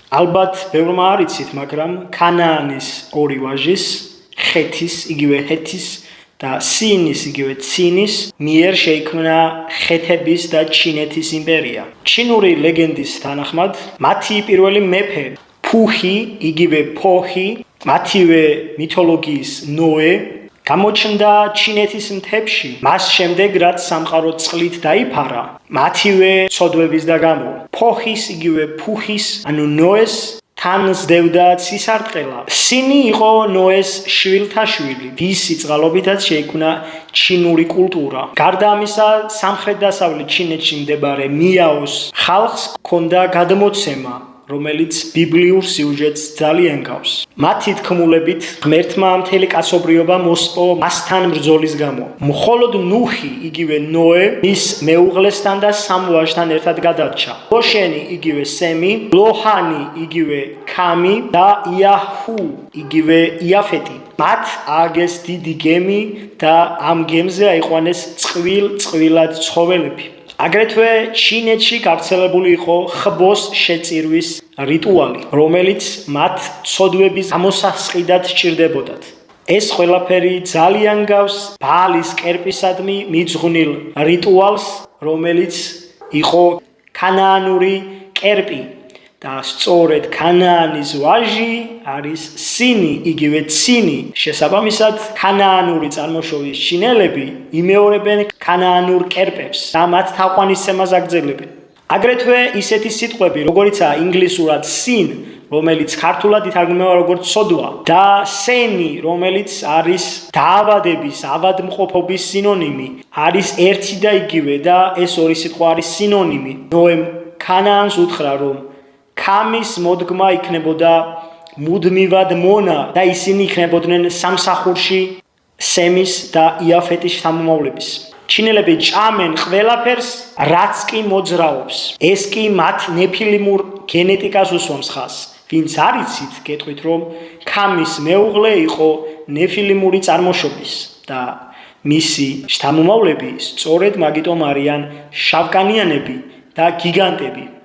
ალბათ ბევრმა არ იცით, მაგრამ ქანაანის ორი ვაჟის, ხეთის, იგივე ჰეთის და სინის, იგივე ცინის მიერ შეიქმნა ხეთების და ჩინეთის იმპერია. ჩინური ლეგენდის თანახმად, მათი პირველი მეფე ფუჰი, იგივე ფოჰი, მათივე მითოლოგიის ნოე გამოჩნდა ჩინეთის მთებში, მას შემდეგ რაც სამყარო წყლით დაიფარა, მათივე ცოდვების და გამო. ფოჰის, იგივე ფუჰის, ანუ ნოეს თან ზდევდა ცისარტყელა. სინი იყო ნოეს შვილთა შვილი, ვისი წყალობითაც შეიქმნა ჩინური კულტურა. გარდა ამისა, სამხრეთ-დასავლეთ ჩინეთში მდებარე მიაოს ხალხს ჰქონდა გადმოცემა, რომელიც ბიბლიურ სიუჟეტს ძალიან გავს. მათი თქმულებით, ღმერთმა მთელი კაცობრიობა მოსპო მასთან ბრძოლის გამო. მხოლოდ ნუჰი, იგივე ნოე, მის მეუღლესთან და სამ ვაჟთან ერთად გადარჩა. ლოშენი, იგივე სემი, ლოჰანი, იგივე ქამი და იაჰუ, იგივე იაფეტი. მათ ააგეს დიდი გემი და ამ გემზე აიყვანეს წყვილად ცხოველები. აგრეთვე ჩინეთში გავრცელებული იყო ხბოს შეწირვის რიტუალი, რომელიც მათ ცოდვების გამოსასყიდად სჭირდებოდათ. ეს ყველაფერი ძალიან გავს ბაალის კერპისადმი მიძღვნილ რიტუალს, რომელიც იყო ქანაანური კერპი. და სწორედ ქანაანის ვაჟი არის სინი, იგივე ცინი. შესაბამისად, ქანაანური წარმოშობის ჩინელები იმეორებენ ქანაანურ კერპებს და მათ თაყვანისცემას აგრძელებენ. აგრეთვე ისეთი სიტყვები, როგორიცაა ინგლისურად sin, რომელიც ქართულად ითარგმნება როგორც სოდვა, და seni, რომელიც არის დაავადების, ავადმყოფობის სინონიმი, არის ერთი და იგივე და ეს ორი სიტყვა არის სინონიმი. ნოემ ქანაანს უთხრა, რომ ქამის მოდგმა იქნებოდა მუდმივად მონა და ისინი იქნებოდნენ სამსახურში სემის და იაფეტის შთამომავლების. ჩინელები ჭამენ ყველაფერს, რაც კი მოძრაობს. ეს კი მათ ნეფილიმურ გენეტიკას უსვამს ხაზს. ვინც არ იცით, გეტყვით, რომ ქამის მეუღლე იყო ნეფილიმური წარმოშობის და მისი შთამომავლები სწორედ მაგიტომ არიან შავკანიანები და გიგანტები.